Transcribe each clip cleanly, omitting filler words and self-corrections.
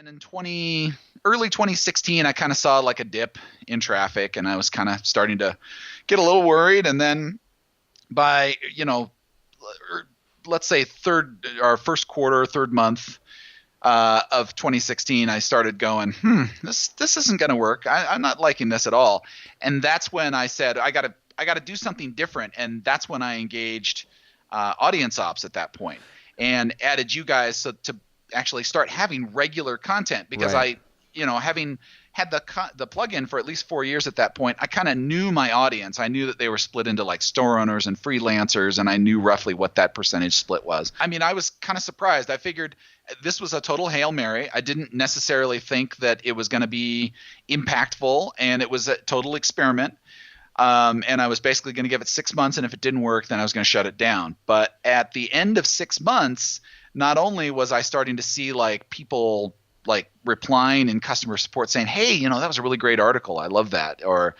And in early 2016, I kind of saw like a dip in traffic, and I was kind of starting to get a little worried. And then by, let's say first quarter, third month of 2016, I started going, this isn't going to work. I'm not liking this at all. And that's when I said, I got to do something different. And that's when I engaged audience ops at that point and added you guys to actually start having regular content, because Right. having had the plugin for at least 4 years at that point, I kind of knew my audience. I knew that they were split into like store owners and freelancers, and I knew roughly what that percentage split was. I mean, I was kind of surprised. I figured this was a total Hail Mary. I didn't necessarily think that it was going to be impactful, and it was a total experiment. And I was basically going to give it 6 months, and if it didn't work, then I was going to shut it down. But at the end of 6 months, not only was I starting to see like people like replying in customer support saying, hey, that was a really great article. I love that. Or,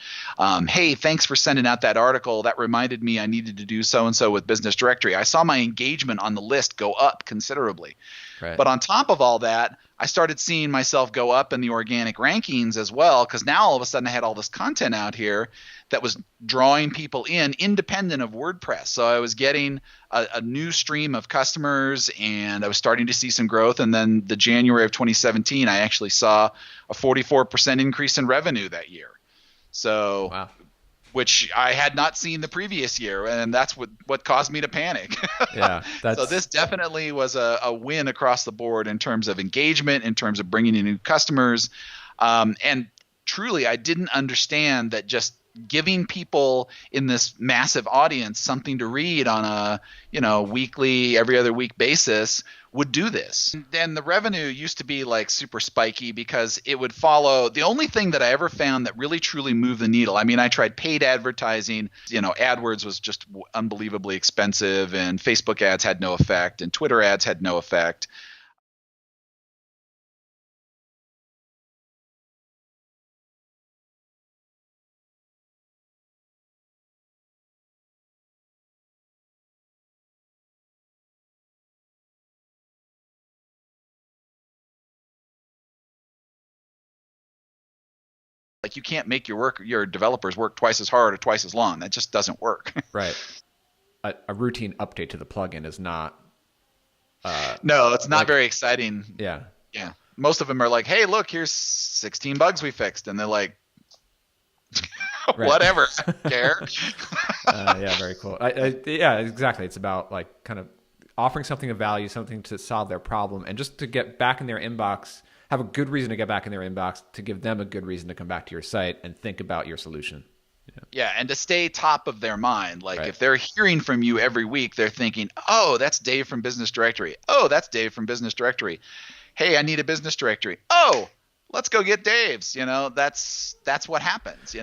hey, thanks for sending out that article. That reminded me I needed to do so-and-so with Business Directory. I saw my engagement on the list go up considerably. Right. But on top of all that, I started seeing myself go up in the organic rankings as well, because now all of a sudden I had all this content out here that was drawing people in independent of WordPress. So I was getting a new stream of customers, and I was starting to see some growth. And then the January of 2017, I actually saw a 44% increase in revenue that year. So, Wow. Which I had not seen the previous year, and that's what caused me to panic. Yeah. So this definitely was a win across the board in terms of engagement, in terms of bringing in new customers. And truly, I didn't understand that just giving people in this massive audience something to read on a weekly, every other week basis would do this. And the revenue used to be like super spiky because it would follow. The only thing that I ever found that really truly moved the needle, I mean, I tried paid advertising. AdWords was just unbelievably expensive, and Facebook ads had no effect, and Twitter ads had no effect. Like, you can't make your developers work twice as hard or twice as long. That just doesn't work. Right. A routine update to the plugin is not. No, it's not very exciting. Yeah. Yeah. Most of them are like, hey, look, here's 16 bugs we fixed. And they're like, whatever, I don't care. Yeah, very cool. Yeah, exactly. It's about like kind of offering something of value, something to solve their problem, and just to get back in their inbox, have a good reason to get back in their inbox, to give them a good reason to come back to your site and think about your solution. Yeah, and to stay top of their mind. Like, Right. if they're hearing from you every week, they're thinking, oh, that's Dave from Business Directory. Oh, that's Dave from Business Directory. Hey, I need a business directory. Oh, let's go get Dave's. That's what happens.